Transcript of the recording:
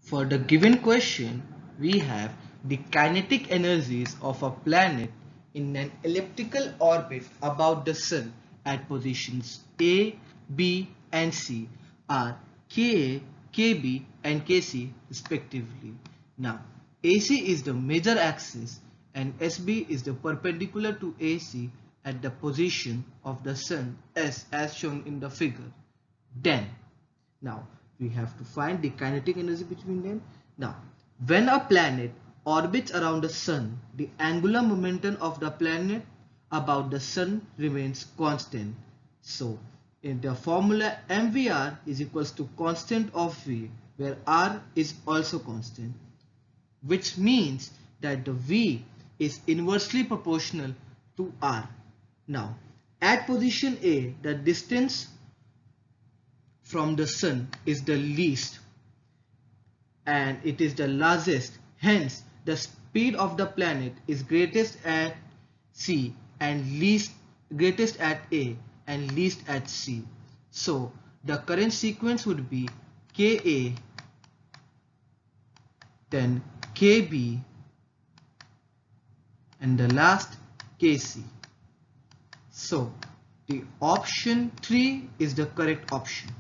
For the given question, we have the kinetic energies of a planet in an elliptical orbit about the Sun at positions A, B and C are Ka, Kb and Kc respectively. Now, AC is the major axis and SB is the perpendicular to AC at the position of the Sun S as shown in the figure. Then, now we have to find the kinetic energy between them. Now, when a planet orbits around the Sun, the angular momentum of the planet about the Sun remains constant. So, in the formula mvr is equals to constant of v, where r is also constant, which means that the v is inversely proportional to r. Now, at position A, the distance from the Sun is the least and it is the largest. Hence, the speed of the planet is greatest at C and least greatest at A and least at C. So, the current sequence would be Ka, then Kb, and the last Kc. So, the option 3 is the correct option.